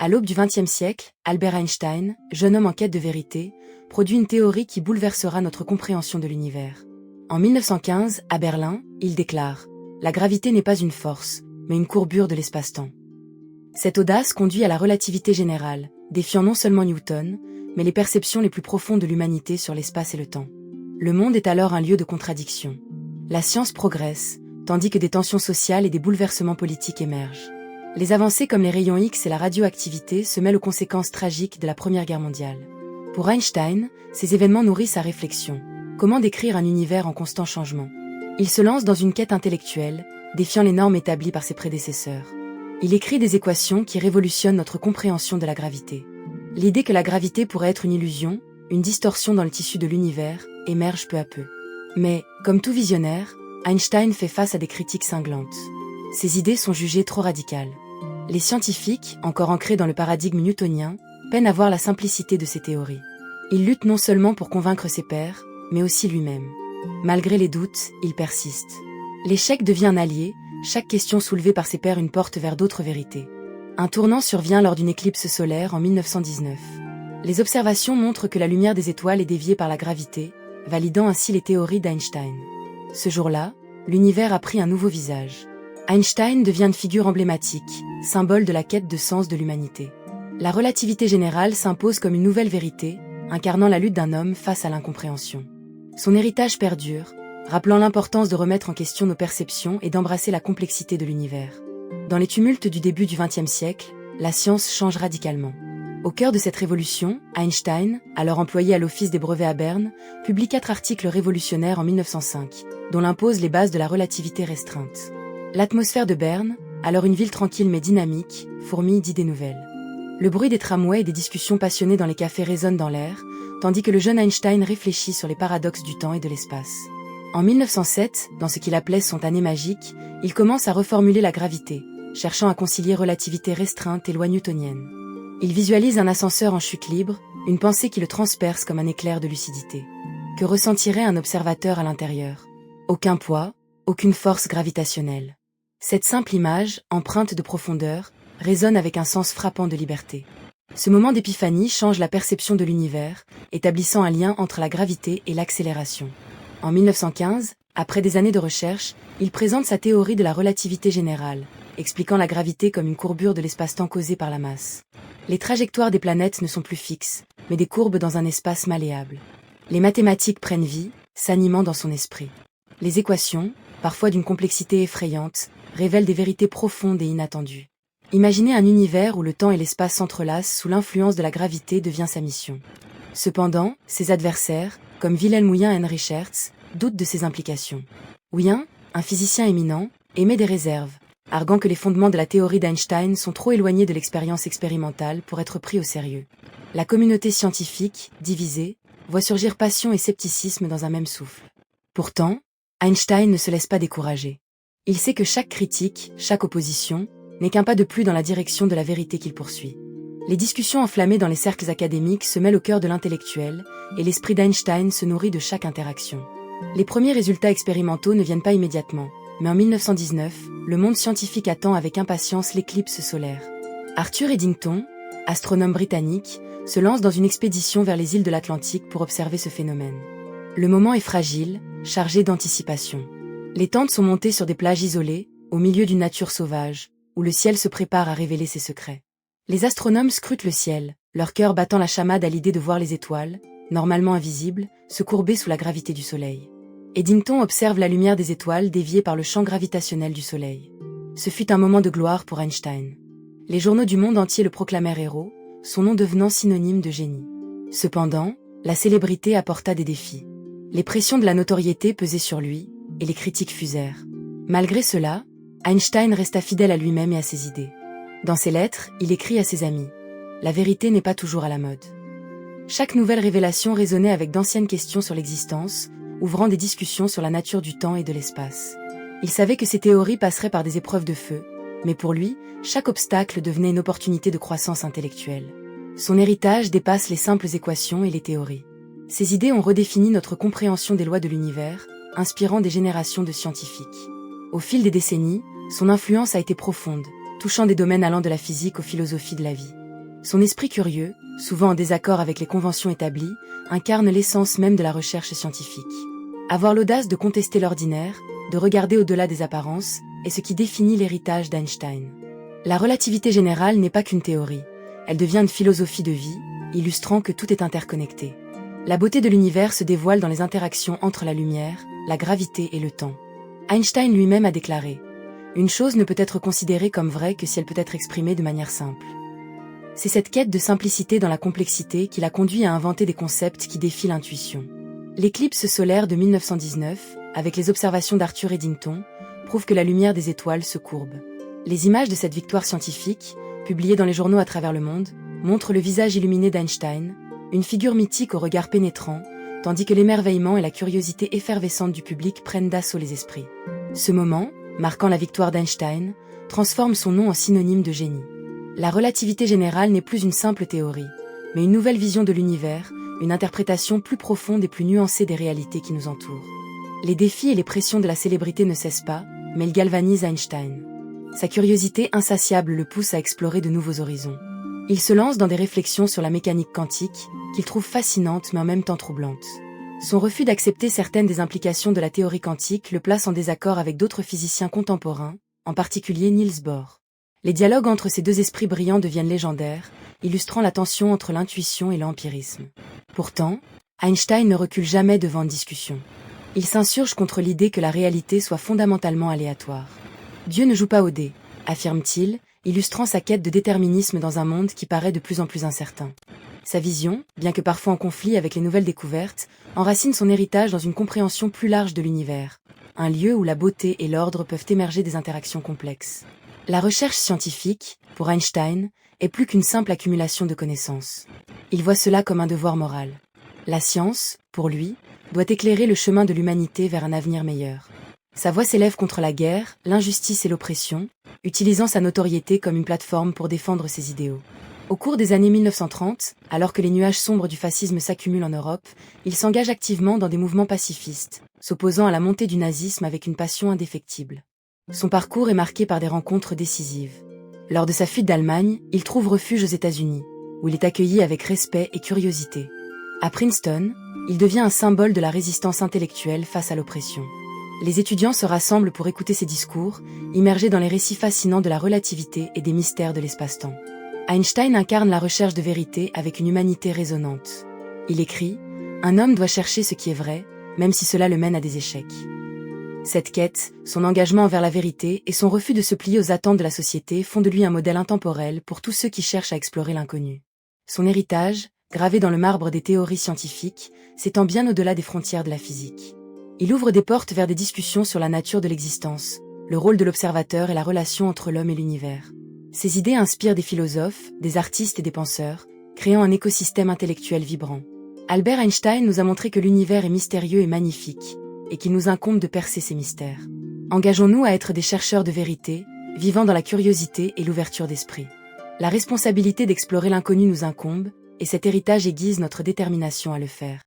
À l'aube du XXe siècle, Albert Einstein, jeune homme en quête de vérité, produit une théorie qui bouleversera notre compréhension de l'univers. En 1915, à Berlin, il déclare « La gravité n'est pas une force, mais une courbure de l'espace-temps ». Cette audace conduit à la relativité générale, défiant non seulement Newton, mais les perceptions les plus profondes de l'humanité sur l'espace et le temps. Le monde est alors un lieu de contradiction. La science progresse, tandis que des tensions sociales et des bouleversements politiques émergent. Les avancées comme les rayons X et la radioactivité se mêlent aux conséquences tragiques de la Première Guerre mondiale. Pour Einstein, ces événements nourrissent sa réflexion. Comment décrire un univers en constant changement? Il se lance dans une quête intellectuelle, défiant les normes établies par ses prédécesseurs. Il écrit des équations qui révolutionnent notre compréhension de la gravité. L'idée que la gravité pourrait être une illusion, une distorsion dans le tissu de l'univers, émerge peu à peu. Mais, comme tout visionnaire, Einstein fait face à des critiques cinglantes. Ses idées sont jugées trop radicales. Les scientifiques, encore ancrés dans le paradigme newtonien, peinent à voir la simplicité de ses théories. Il lutte non seulement pour convaincre ses pairs, mais aussi lui-même. Malgré les doutes, il persiste. L'échec devient un allié, chaque question soulevée par ses pairs une porte vers d'autres vérités. Un tournant survient lors d'une éclipse solaire en 1919. Les observations montrent que la lumière des étoiles est déviée par la gravité, validant ainsi les théories d'Einstein. Ce jour-là, l'univers a pris un nouveau visage. Einstein devient une figure emblématique, symbole de la quête de sens de l'humanité. La relativité générale s'impose comme une nouvelle vérité, incarnant la lutte d'un homme face à l'incompréhension. Son héritage perdure, rappelant l'importance de remettre en question nos perceptions et d'embrasser la complexité de l'univers. Dans les tumultes du début du XXe siècle, la science change radicalement. Au cœur de cette révolution, Einstein, alors employé à l'Office des brevets à Berne, publie 4 articles révolutionnaires en 1905, dont impose les bases de la relativité restreinte. L'atmosphère de Berne, alors une ville tranquille mais dynamique, fourmille d'idées nouvelles. Le bruit des tramways et des discussions passionnées dans les cafés résonne dans l'air, tandis que le jeune Einstein réfléchit sur les paradoxes du temps et de l'espace. En 1907, dans ce qu'il appelait son année magique, il commence à reformuler la gravité, cherchant à concilier relativité restreinte et loi newtonienne. Il visualise un ascenseur en chute libre, une pensée qui le transperce comme un éclair de lucidité. Que ressentirait un observateur à l'intérieur? Aucun poids, aucune force gravitationnelle. Cette simple image, empreinte de profondeur, résonne avec un sens frappant de liberté. Ce moment d'épiphanie change la perception de l'univers, établissant un lien entre la gravité et l'accélération. En 1915, après des années de recherche, il présente sa théorie de la relativité générale, expliquant la gravité comme une courbure de l'espace-temps causée par la masse. Les trajectoires des planètes ne sont plus fixes, mais des courbes dans un espace malléable. Les mathématiques prennent vie, s'animant dans son esprit. Les équations, parfois d'une complexité effrayante, révèlent des vérités profondes et inattendues. Imaginer un univers où le temps et l'espace s'entrelacent sous l'influence de la gravité devient sa mission. Cependant, ses adversaires, comme Wilhelm Wien et Hertz, doutent de ces implications. Wien, un physicien éminent, émet des réserves, arguant que les fondements de la théorie d'Einstein sont trop éloignés de l'expérience expérimentale pour être pris au sérieux. La communauté scientifique, divisée, voit surgir passion et scepticisme dans un même souffle. Pourtant, Einstein ne se laisse pas décourager. Il sait que chaque critique, chaque opposition, n'est qu'un pas de plus dans la direction de la vérité qu'il poursuit. Les discussions enflammées dans les cercles académiques se mêlent au cœur de l'intellectuel, et l'esprit d'Einstein se nourrit de chaque interaction. Les premiers résultats expérimentaux ne viennent pas immédiatement, mais en 1919, le monde scientifique attend avec impatience l'éclipse solaire. Arthur Eddington, astronome britannique, se lance dans une expédition vers les îles de l'Atlantique pour observer ce phénomène. Le moment est fragile, chargé d'anticipation. Les tentes sont montées sur des plages isolées, au milieu d'une nature sauvage, où le ciel se prépare à révéler ses secrets. Les astronomes scrutent le ciel, leur cœur battant la chamade à l'idée de voir les étoiles, normalement invisibles, se courber sous la gravité du Soleil. Eddington observe la lumière des étoiles déviée par le champ gravitationnel du Soleil. Ce fut un moment de gloire pour Einstein. Les journaux du monde entier le proclamèrent héros, son nom devenant synonyme de génie. Cependant, la célébrité apporta des défis. Les pressions de la notoriété pesaient sur lui, et les critiques fusèrent. Malgré cela, Einstein resta fidèle à lui-même et à ses idées. Dans ses lettres, il écrit à ses amis « La vérité n'est pas toujours à la mode ». Chaque nouvelle révélation résonnait avec d'anciennes questions sur l'existence, ouvrant des discussions sur la nature du temps et de l'espace. Il savait que ses théories passeraient par des épreuves de feu, mais pour lui, chaque obstacle devenait une opportunité de croissance intellectuelle. Son héritage dépasse les simples équations et les théories. Ses idées ont redéfini notre compréhension des lois de l'univers, inspirant des générations de scientifiques. Au fil des décennies, son influence a été profonde, touchant des domaines allant de la physique aux philosophies de la vie. Son esprit curieux, souvent en désaccord avec les conventions établies, incarne l'essence même de la recherche scientifique. Avoir l'audace de contester l'ordinaire, de regarder au-delà des apparences, est ce qui définit l'héritage d'Einstein. La relativité générale n'est pas qu'une théorie, elle devient une philosophie de vie, illustrant que tout est interconnecté. La beauté de l'univers se dévoile dans les interactions entre la lumière, la gravité et le temps. Einstein lui-même a déclaré « Une chose ne peut être considérée comme vraie que si elle peut être exprimée de manière simple ». C'est cette quête de simplicité dans la complexité qui l'a conduit à inventer des concepts qui défient l'intuition. L'éclipse solaire de 1919, avec les observations d'Arthur Eddington, prouve que la lumière des étoiles se courbe. Les images de cette victoire scientifique, publiées dans les journaux à travers le monde, montrent le visage illuminé d'Einstein, une figure mythique au regard pénétrant, tandis que l'émerveillement et la curiosité effervescente du public prennent d'assaut les esprits. Ce moment, marquant la victoire d'Einstein, transforme son nom en synonyme de génie. La relativité générale n'est plus une simple théorie, mais une nouvelle vision de l'univers, une interprétation plus profonde et plus nuancée des réalités qui nous entourent. Les défis et les pressions de la célébrité ne cessent pas, mais ils galvanisent Einstein. Sa curiosité insatiable le pousse à explorer de nouveaux horizons. Il se lance dans des réflexions sur la mécanique quantique, qu'il trouve fascinante mais en même temps troublante. Son refus d'accepter certaines des implications de la théorie quantique le place en désaccord avec d'autres physiciens contemporains, en particulier Niels Bohr. Les dialogues entre ces deux esprits brillants deviennent légendaires, illustrant la tension entre l'intuition et l'empirisme. Pourtant, Einstein ne recule jamais devant une discussion. Il s'insurge contre l'idée que la réalité soit fondamentalement aléatoire. Dieu ne joue pas au dé, affirme-t-il, illustrant sa quête de déterminisme dans un monde qui paraît de plus en plus incertain. Sa vision, bien que parfois en conflit avec les nouvelles découvertes, enracine son héritage dans une compréhension plus large de l'univers, un lieu où la beauté et l'ordre peuvent émerger des interactions complexes. La recherche scientifique, pour Einstein, est plus qu'une simple accumulation de connaissances. Il voit cela comme un devoir moral. La science, pour lui, doit éclairer le chemin de l'humanité vers un avenir meilleur. Sa voix s'élève contre la guerre, l'injustice et l'oppression, utilisant sa notoriété comme une plateforme pour défendre ses idéaux. Au cours des années 1930, alors que les nuages sombres du fascisme s'accumulent en Europe, il s'engage activement dans des mouvements pacifistes, s'opposant à la montée du nazisme avec une passion indéfectible. Son parcours est marqué par des rencontres décisives. Lors de sa fuite d'Allemagne, il trouve refuge aux États-Unis, où il est accueilli avec respect et curiosité. À Princeton, il devient un symbole de la résistance intellectuelle face à l'oppression. Les étudiants se rassemblent pour écouter ses discours, immergés dans les récits fascinants de la relativité et des mystères de l'espace-temps. Einstein incarne la recherche de vérité avec une humanité résonante. Il écrit « Un homme doit chercher ce qui est vrai, même si cela le mène à des échecs ». Cette quête, son engagement envers la vérité et son refus de se plier aux attentes de la société font de lui un modèle intemporel pour tous ceux qui cherchent à explorer l'inconnu. Son héritage, gravé dans le marbre des théories scientifiques, s'étend bien au-delà des frontières de la physique. Il ouvre des portes vers des discussions sur la nature de l'existence, le rôle de l'observateur et la relation entre l'homme et l'univers. Ses idées inspirent des philosophes, des artistes et des penseurs, créant un écosystème intellectuel vibrant. Albert Einstein nous a montré que l'univers est mystérieux et magnifique, et qu'il nous incombe de percer ces mystères. Engageons-nous à être des chercheurs de vérité, vivant dans la curiosité et l'ouverture d'esprit. La responsabilité d'explorer l'inconnu nous incombe, et cet héritage aiguise notre détermination à le faire.